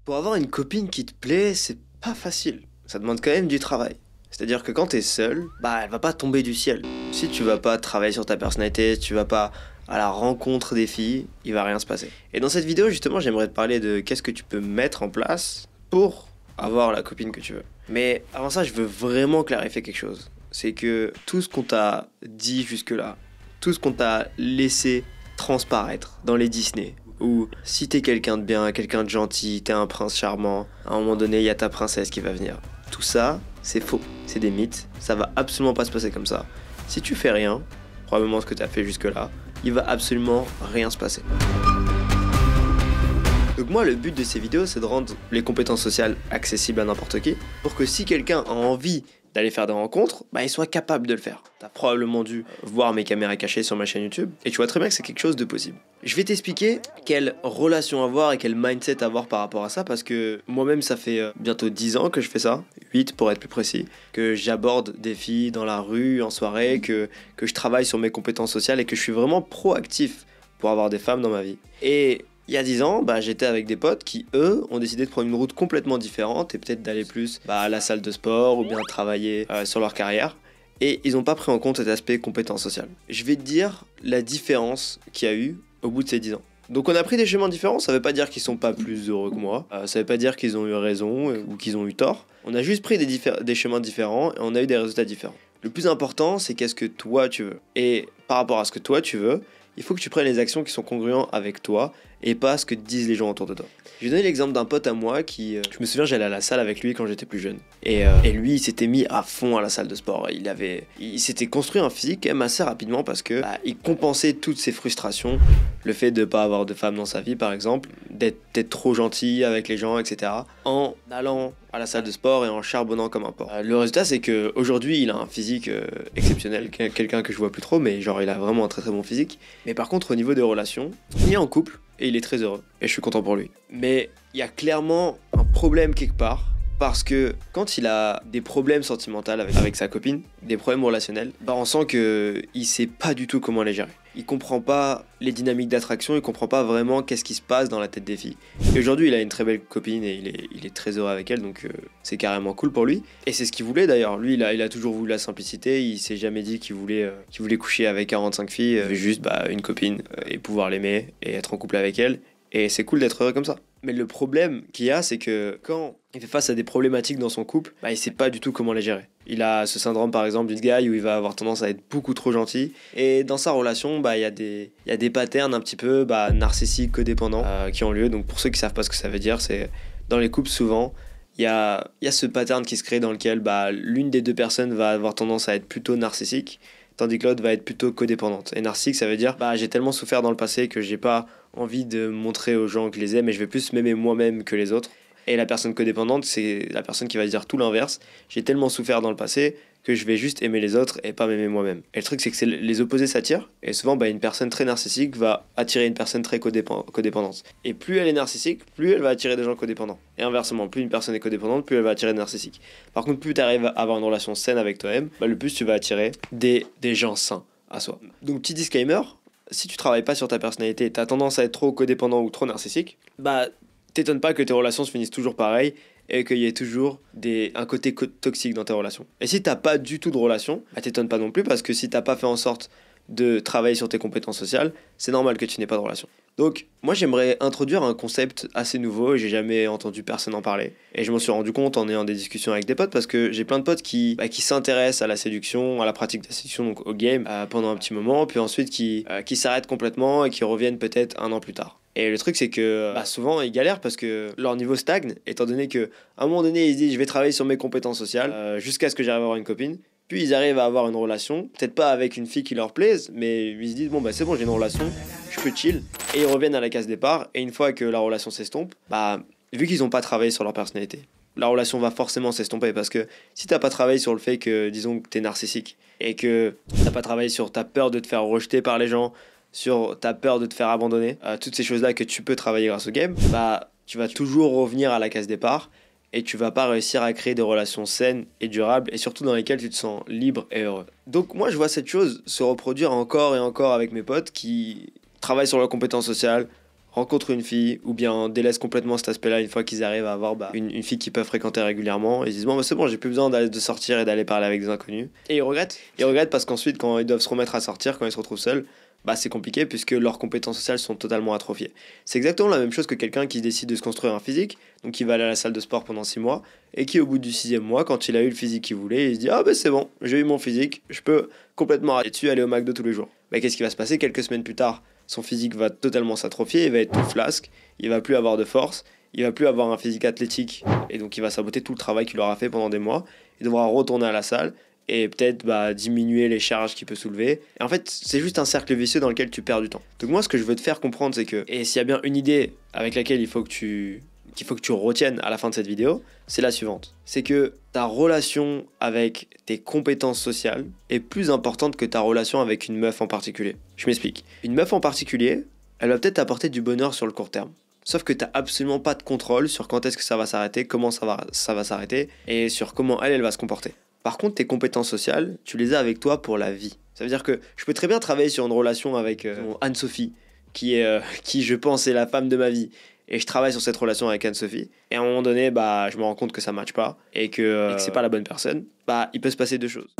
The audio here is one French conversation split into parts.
Pour avoir une copine qui te plaît, c'est pas facile. Ça demande quand même du travail. C'est-à-dire que quand t'es seul, elle va pas tomber du ciel. Si tu vas pas travailler sur ta personnalité, si tu vas pas à la rencontre des filles, il va rien se passer. Et dans cette vidéo, justement, j'aimerais te parler de qu'est-ce que tu peux mettre en place pour avoir la copine que tu veux. Mais avant ça, je veux vraiment clarifier quelque chose. C'est que tout ce qu'on t'a dit jusque-là, tout ce qu'on t'a laissé transparaître dans les Disney, ou si t'es quelqu'un de bien, quelqu'un de gentil, t'es un prince charmant, à un moment donné, il y a ta princesse qui va venir. Tout ça, c'est faux, c'est des mythes, ça va absolument pas se passer comme ça. Si tu fais rien, probablement ce que t'as fait jusque-là, il va absolument rien se passer. Donc moi, le but de ces vidéos, c'est de rendre les compétences sociales accessibles à n'importe qui, pour que si quelqu'un a envie d'aller faire des rencontres, il soit capable de le faire. T'as probablement dû voir mes caméras cachées sur ma chaîne YouTube, et tu vois très bien que c'est quelque chose de possible. Je vais t'expliquer quelle relation avoir et quel mindset avoir par rapport à ça, parce que moi-même, ça fait bientôt 10 ans que je fais ça, 8 pour être plus précis, que j'aborde des filles dans la rue, en soirée, que je travaille sur mes compétences sociales et que je suis vraiment proactif pour avoir des femmes dans ma vie. Et il y a 10 ans, j'étais avec des potes qui, eux, ont décidé de prendre une route complètement différente et peut-être d'aller plus à la salle de sport ou bien travailler sur leur carrière. Et ils n'ont pas pris en compte cet aspect compétence sociale. Je vais te dire la différence qu'il y a eu au bout de ces 10 ans. Donc on a pris des chemins différents, ça veut pas dire qu'ils sont pas plus heureux que moi, ça veut pas dire qu'ils ont eu raison ou qu'ils ont eu tort. On a juste pris des chemins différents et on a eu des résultats différents. Le plus important, c'est qu'est-ce que toi tu veux. Et par rapport à ce que toi tu veux, il faut que tu prennes les actions qui sont congruentes avec toi et pas ce que disent les gens autour de toi. Je vais donner l'exemple d'un pote à moi qui... je me souviens, j'allais à la salle avec lui quand j'étais plus jeune. Et lui, il s'était mis à fond à la salle de sport. Il s'était construit un physique quand même assez rapidement parce que il compensait toutes ses frustrations. Le fait de ne pas avoir de femme dans sa vie, par exemple, d'être trop gentil avec les gens, etc. En allant à la salle de sport et en charbonnant comme un porc. Le résultat, c'est qu'aujourd'hui, il a un physique exceptionnel. Quelqu'un que je vois plus trop, mais genre, il a vraiment un très très bon physique. Mais par contre, au niveau des relations, il est en couple. Et il est très heureux, et je suis content pour lui. Mais il y a clairement un problème quelque part, parce que quand il a des problèmes sentimentaux avec sa copine, des problèmes relationnels, on sent qu'il sait pas du tout comment les gérer. Il comprend pas les dynamiques d'attraction, il comprend pas vraiment qu'est-ce qui se passe dans la tête des filles. Et aujourd'hui, il a une très belle copine et il est très heureux avec elle, donc c'est carrément cool pour lui. Et c'est ce qu'il voulait d'ailleurs. Lui, il a toujours voulu la simplicité, il s'est jamais dit qu'il voulait coucher avec 45 filles, juste une copine et pouvoir l'aimer et être en couple avec elle. Et c'est cool d'être heureux comme ça. Mais le problème qu'il y a, c'est que quand il fait face à des problématiques dans son couple, il sait pas du tout comment les gérer. Il a ce syndrome par exemple du gars où il va avoir tendance à être beaucoup trop gentil. Et dans sa relation, il y a des patterns un petit peu narcissiques, codépendants qui ont lieu. Donc pour ceux qui savent pas ce que ça veut dire, c'est dans les couples souvent, il y a ce pattern qui se crée dans lequel l'une des deux personnes va avoir tendance à être plutôt narcissique, tandis que l'autre va être plutôt codépendante. Et narcissique, ça veut dire j'ai tellement souffert dans le passé que j'ai pas envie de montrer aux gens que je les aime et je vais plus m'aimer moi-même que les autres. Et la personne codépendante, c'est la personne qui va dire tout l'inverse. J'ai tellement souffert dans le passé que je vais juste aimer les autres et pas m'aimer moi-même. Et le truc, c'est que les opposés s'attirent. Et souvent, une personne très narcissique va attirer une personne très codépendante. Et plus elle est narcissique, plus elle va attirer des gens codépendants. Et inversement, plus une personne est codépendante, plus elle va attirer des narcissiques. Par contre, plus tu arrives à avoir une relation saine avec toi-même, le plus tu vas attirer des gens sains à soi. Donc, petit disclaimer, si tu travailles pas sur ta personnalité, tu as tendance à être trop codépendant ou trop narcissique, t'étonnes pas que tes relations se finissent toujours pareil et qu'il y ait toujours un côté toxique dans tes relations. Et si t'as pas du tout de relation, t'étonnes pas non plus parce que si t'as pas fait en sorte de travailler sur tes compétences sociales, c'est normal que tu n'aies pas de relation. Donc, moi j'aimerais introduire un concept assez nouveau et j'ai jamais entendu personne en parler. Et je m'en suis rendu compte en ayant des discussions avec des potes parce que j'ai plein de potes qui s'intéressent à la séduction, à la pratique de la séduction, donc au game, pendant un petit moment, puis ensuite qui s'arrêtent complètement et qui reviennent peut-être 1 an plus tard. Et le truc c'est que souvent ils galèrent parce que leur niveau stagne, étant donné que à un moment donné ils se disent je vais travailler sur mes compétences sociales jusqu'à ce que j'arrive à avoir une copine. Puis ils arrivent à avoir une relation, peut-être pas avec une fille qui leur plaise, mais ils se disent c'est bon, j'ai une relation, je peux chill. Et ils reviennent à la case départ, et une fois que la relation s'estompe, vu qu'ils n'ont pas travaillé sur leur personnalité, la relation va forcément s'estomper. Parce que si t'as pas travaillé sur le fait que, disons, que t'es narcissique, et que t'as pas travaillé sur ta peur de te faire rejeter par les gens, sur ta peur de te faire abandonner, toutes ces choses-là que tu peux travailler grâce au game, tu vas toujours revenir à la case départ, et tu vas pas réussir à créer des relations saines et durables et surtout dans lesquelles tu te sens libre et heureux. Donc moi je vois cette chose se reproduire encore et encore avec mes potes qui travaillent sur leurs compétences sociales, rencontrent une fille ou bien délaissent complètement cet aspect-là une fois qu'ils arrivent à avoir une fille qu'ils peuvent fréquenter régulièrement. Ils se disent bon, bah, c'est bon, j'ai plus besoin de sortir et d'aller parler avec des inconnus. Et ils regrettent. Ils regrettent parce qu'ensuite, quand ils doivent se remettre à sortir, quand ils se retrouvent seuls, bah, c'est compliqué puisque leurs compétences sociales sont totalement atrophiées. C'est exactement la même chose que quelqu'un qui décide de se construire un physique, donc qui va aller à la salle de sport pendant 6 mois, et qui au bout du 6e mois, quand il a eu le physique qu'il voulait, il se dit ah ben c'est bon, j'ai eu mon physique, je peux complètement arrêter dessus, aller au McDo tous les jours. Bah, qu'est-ce qui va se passer quelques semaines plus tard? Son physique va totalement s'atrophier, il va être tout flasque, il va plus avoir de force, il va plus avoir un physique athlétique, et donc il va saboter tout le travail qu'il aura fait pendant des mois. Il devra retourner à la salle et peut-être diminuer les charges qu'il peut soulever. Et en fait, c'est juste un cercle vicieux dans lequel tu perds du temps. Donc moi, ce que je veux te faire comprendre, c'est que, et s'il y a bien une idée avec laquelle il faut que tu retiennes à la fin de cette vidéo, c'est la suivante. C'est que ta relation avec tes compétences sociales est plus importante que ta relation avec une meuf en particulier. Je m'explique. Une meuf en particulier, elle va peut-être t'apporter du bonheur sur le court terme. Sauf que tu n'as absolument pas de contrôle sur quand est-ce que ça va s'arrêter, comment ça va s'arrêter, et sur comment elle va se comporter. Par contre, tes compétences sociales, tu les as avec toi pour la vie. Ça veut dire que je peux très bien travailler sur une relation avec Anne-Sophie, qui je pense est la femme de ma vie. Et je travaille sur cette relation avec Anne-Sophie. Et à un moment donné, je me rends compte que ça ne matche pas et que c'est pas la bonne personne. Il peut se passer deux choses.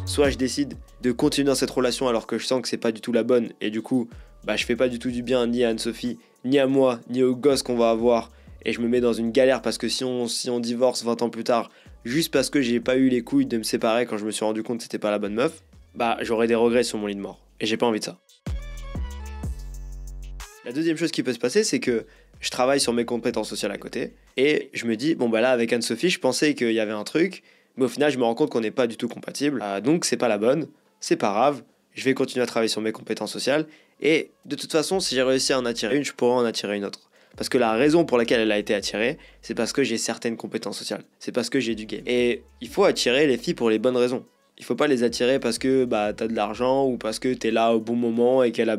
Soit je décide de continuer dans cette relation alors que je sens que c'est pas du tout la bonne. Et du coup, je fais pas du tout du bien ni à Anne-Sophie, ni à moi, ni aux gosses qu'on va avoir. Et je me mets dans une galère parce que si on divorce 20 ans plus tard, juste parce que j'ai pas eu les couilles de me séparer quand je me suis rendu compte que c'était pas la bonne meuf, j'aurais des regrets sur mon lit de mort. Et j'ai pas envie de ça. La deuxième chose qui peut se passer, c'est que je travaille sur mes compétences sociales à côté. Et je me dis, là, avec Anne-Sophie, je pensais qu'il y avait un truc. Mais au final, je me rends compte qu'on n'est pas du tout compatibles. Donc, c'est pas la bonne. C'est pas grave. Je vais continuer à travailler sur mes compétences sociales. Et de toute façon, si j'ai réussi à en attirer une, je pourrai en attirer une autre. Parce que la raison pour laquelle elle a été attirée, c'est parce que j'ai certaines compétences sociales. C'est parce que j'ai du game. Et il faut attirer les filles pour les bonnes raisons. Il faut pas les attirer parce que t'as de l'argent ou parce que t'es là au bon moment et qu'elle a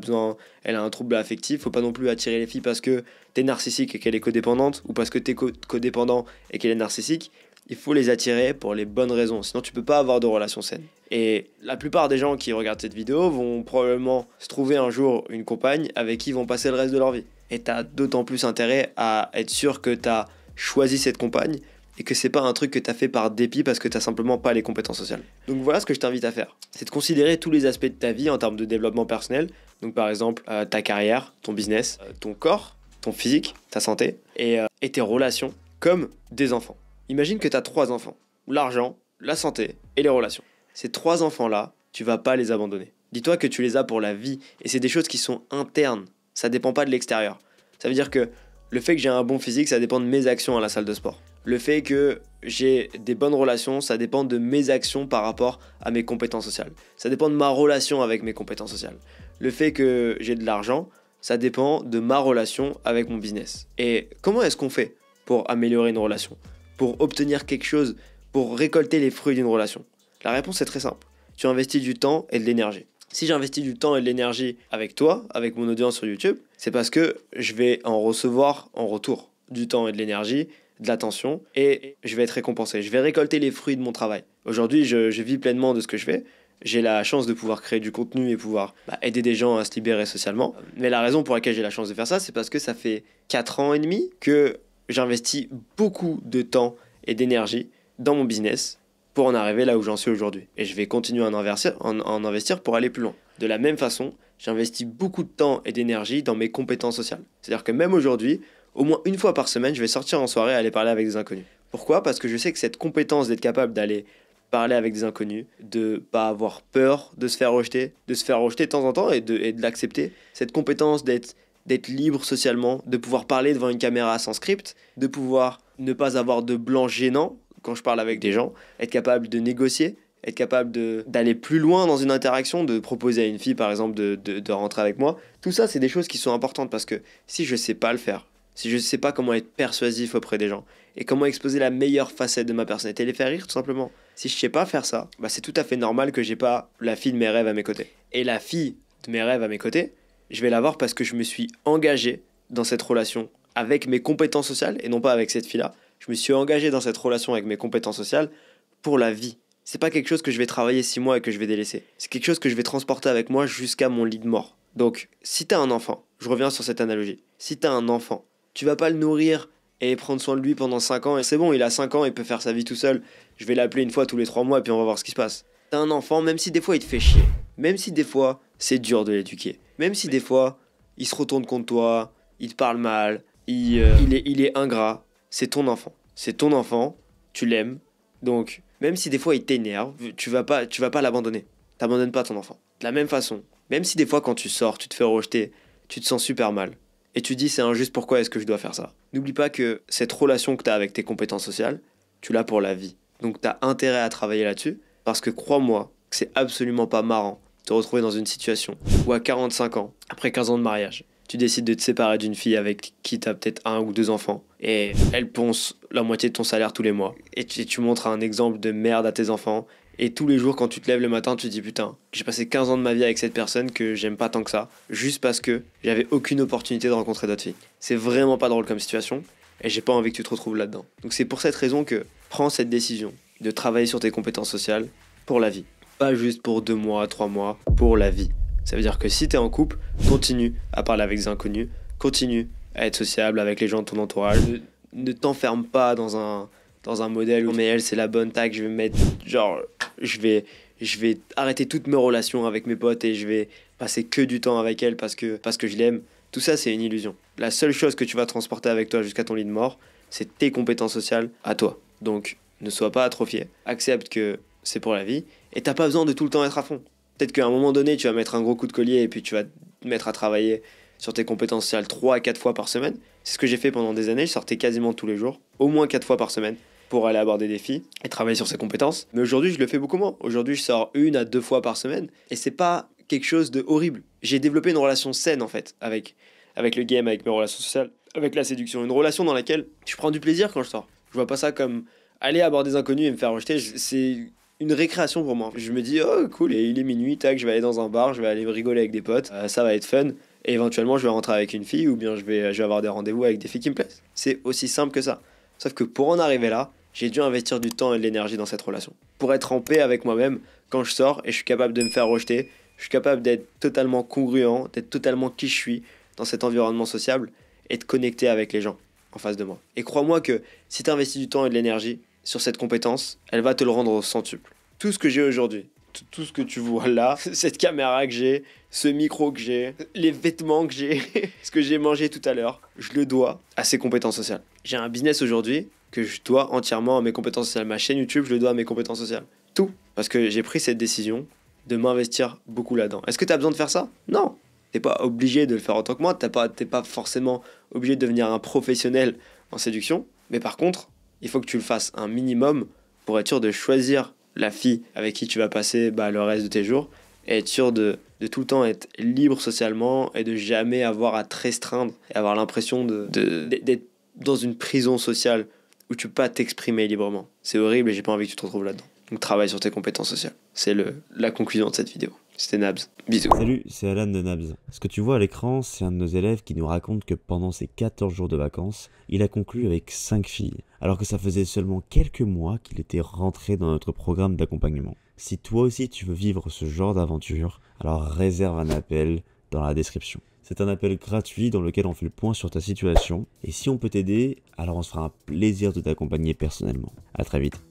un trouble affectif. Faut pas non plus attirer les filles parce que t'es narcissique et qu'elle est codépendante ou parce que t'es codépendant et qu'elle est narcissique. Il faut les attirer pour les bonnes raisons, sinon tu peux pas avoir de relation saine. Et la plupart des gens qui regardent cette vidéo vont probablement se trouver un jour une compagne avec qui ils vont passer le reste de leur vie. Et t'as d'autant plus intérêt à être sûr que t'as choisi cette compagne et que c'est pas un truc que t'as fait par dépit parce que t'as simplement pas les compétences sociales. Donc voilà ce que je t'invite à faire. C'est de considérer tous les aspects de ta vie en termes de développement personnel. Donc par exemple, ta carrière, ton business, ton corps, ton physique, ta santé et tes relations comme des enfants. Imagine que tu as 3 enfants. L'argent, la santé et les relations. Ces 3 enfants-là, tu vas pas les abandonner. Dis-toi que tu les as pour la vie. Et c'est des choses qui sont internes. Ça dépend pas de l'extérieur. Ça veut dire que le fait que j'ai un bon physique, ça dépend de mes actions à la salle de sport. Le fait que j'ai des bonnes relations, ça dépend de mes actions par rapport à mes compétences sociales. Ça dépend de ma relation avec mes compétences sociales. Le fait que j'ai de l'argent, ça dépend de ma relation avec mon business. Et comment est-ce qu'on fait pour améliorer une relation ? Pour obtenir quelque chose, pour récolter les fruits d'une relation? La réponse est très simple. Tu investis du temps et de l'énergie. Si j'investis du temps et de l'énergie avec toi, avec mon audience sur YouTube, c'est parce que je vais en recevoir en retour du temps et de l'énergie, de l'attention, et je vais être récompensé. Je vais récolter les fruits de mon travail. Aujourd'hui, je vis pleinement de ce que je fais. J'ai la chance de pouvoir créer du contenu et pouvoir aider des gens à se libérer socialement. Mais la raison pour laquelle j'ai la chance de faire ça, c'est parce que ça fait 4 ans et demi que j'investis beaucoup de temps et d'énergie dans mon business pour en arriver là où j'en suis aujourd'hui. Et je vais continuer à en investir pour aller plus loin. De la même façon, j'investis beaucoup de temps et d'énergie dans mes compétences sociales. C'est-à-dire que même aujourd'hui, au moins une fois par semaine, je vais sortir en soirée et aller parler avec des inconnus. Pourquoi ? Parce que je sais que cette compétence d'être capable d'aller parler avec des inconnus, de pas avoir peur de se faire rejeter de temps en temps et de l'accepter, cette compétence d'être libre socialement, de pouvoir parler devant une caméra sans script, de pouvoir ne pas avoir de blanc gênant quand je parle avec des gens, être capable de négocier, être capable d'aller plus loin dans une interaction, de proposer à une fille par exemple de rentrer avec moi. Tout ça, c'est des choses qui sont importantes parce que si je sais pas le faire, si je sais pas comment être persuasif auprès des gens et comment exposer la meilleure facette de ma personnalité et les faire rire tout simplement, si je sais pas faire ça, c'est tout à fait normal que j'ai pas la fille de mes rêves à mes côtés. Et la fille de mes rêves à mes côtés, je vais l'avoir parce que je me suis engagé dans cette relation avec mes compétences sociales et non pas avec cette fille-là. Je me suis engagé dans cette relation avec mes compétences sociales pour la vie. C'est pas quelque chose que je vais travailler 6 mois et que je vais délaisser. C'est quelque chose que je vais transporter avec moi jusqu'à mon lit de mort. Donc, si t'as un enfant, je reviens sur cette analogie, si t'as un enfant, tu vas pas le nourrir et prendre soin de lui pendant 5 ans, et c'est bon, il a 5 ans, il peut faire sa vie tout seul, je vais l'appeler une fois tous les 3 mois et puis on va voir ce qui se passe. T'as un enfant, même si des fois il te fait chier, même si des fois c'est dur de l'éduquer, même si des fois il se retourne contre toi, il te parle mal, il est ingrat, c'est ton enfant. C'est ton enfant, tu l'aimes, donc même si des fois il t'énerve, tu vas pas l'abandonner. T'abandonnes pas ton enfant. De la même façon, même si des fois quand tu sors, tu te fais rejeter, tu te sens super mal, et tu te dis c'est injuste, pourquoi est-ce que je dois faire ça? N'oublie pas que cette relation que tu as avec tes compétences sociales, tu l'as pour la vie. Donc tu as intérêt à travailler là-dessus, parce que crois-moi que c'est absolument pas marrant de te retrouver dans une situation où à 45 ans, après 15 ans de mariage, tu décides de te séparer d'une fille avec qui tu as peut-être 1 ou 2 enfants, et elle ponce la moitié de ton salaire tous les mois, et tu montres un exemple de merde à tes enfants, et tous les jours quand tu te lèves le matin, tu te dis putain, j'ai passé 15 ans de ma vie avec cette personne que j'aime pas tant que ça, juste parce que j'avais aucune opportunité de rencontrer d'autres filles. C'est vraiment pas drôle comme situation, et j'ai pas envie que tu te retrouves là-dedans. Donc c'est pour cette raison que prends cette décision de travailler sur tes compétences sociales pour la vie. Pas juste pour 2 mois, 3 mois, pour la vie. Ça veut dire que si t'es en couple, continue à parler avec des inconnus, continue à être sociable avec les gens de ton entourage. Ne t'enferme pas dans un modèle où mais elle c'est la bonne, tac, je vais me mettre genre je vais arrêter toutes mes relations avec mes potes et je vais passer que du temps avec elle parce que je l'aime. Tout ça c'est une illusion. La seule chose que tu vas transporter avec toi jusqu'à ton lit de mort, c'est tes compétences sociales à toi. Donc ne sois pas atrophié, accepte que c'est pour la vie et t'as pas besoin de tout le temps être à fond. Peut-être qu'à un moment donné, tu vas mettre un gros coup de collier et puis tu vas te mettre à travailler sur tes compétences sociales 3 à 4 fois par semaine. C'est ce que j'ai fait pendant des années, je sortais quasiment tous les jours, au moins 4 fois par semaine, pour aller aborder des filles et travailler sur ses compétences. Mais aujourd'hui, je le fais beaucoup moins. Aujourd'hui, je sors 1 à 2 fois par semaine et c'est pas quelque chose de horrible. J'ai développé une relation saine en fait avec le game, avec mes relations sociales, avec la séduction. Une relation dans laquelle je prends du plaisir quand je sors. Je vois pas ça comme aller aborder des inconnus et me faire rejeter. C'est une récréation pour moi. Je me dis, oh cool, et il est minuit, tac, je vais aller dans un bar, je vais aller rigoler avec des potes, ça va être fun. Et éventuellement, je vais rentrer avec une fille ou bien je vais avoir des rendez-vous avec des filles qui me plaisent. C'est aussi simple que ça. Sauf que pour en arriver là, j'ai dû investir du temps et de l'énergie dans cette relation. Pour être en paix avec moi-même quand je sors et je suis capable de me faire rejeter, je suis capable d'être totalement congruent, d'être totalement qui je suis dans cet environnement sociable et de connecter avec les gens en face de moi. Et crois-moi que si tu investis du temps et de l'énergie sur cette compétence, elle va te le rendre au centuple. Tout ce que j'ai aujourd'hui, tout ce que tu vois là, cette caméra que j'ai, ce micro que j'ai, les vêtements que j'ai, ce que j'ai mangé tout à l'heure, je le dois à ces compétences sociales. J'ai un business aujourd'hui que je dois entièrement à mes compétences sociales. Ma chaîne YouTube, je le dois à mes compétences sociales. Tout. Parce que j'ai pris cette décision de m'investir beaucoup là-dedans. Est-ce que tu as besoin de faire ça? Non. T'es pas obligé de le faire autant que moi. T'es pas forcément obligé de devenir un professionnel en séduction. Mais par contre, il faut que tu le fasses un minimum pour être sûr de choisir la fille avec qui tu vas passer le reste de tes jours et être sûr de tout le temps être libre socialement et de jamais avoir à te restreindre et avoir l'impression d'être dans une prison sociale où tu peux pas t'exprimer librement. C'est horrible et j'ai pas envie que tu te retrouves là-dedans. Donc travaille sur tes compétences sociales. C'est la conclusion de cette vidéo. C'était Nabs. Bisous. Salut, c'est Alan de Nabs. Ce que tu vois à l'écran, c'est un de nos élèves qui nous raconte que pendant ses 14 jours de vacances, il a conclu avec 5 filles, alors que ça faisait seulement quelques mois qu'il était rentré dans notre programme d'accompagnement. Si toi aussi tu veux vivre ce genre d'aventure, alors réserve un appel dans la description. C'est un appel gratuit dans lequel on fait le point sur ta situation, et si on peut t'aider, alors on se fera un plaisir de t'accompagner personnellement. À très vite.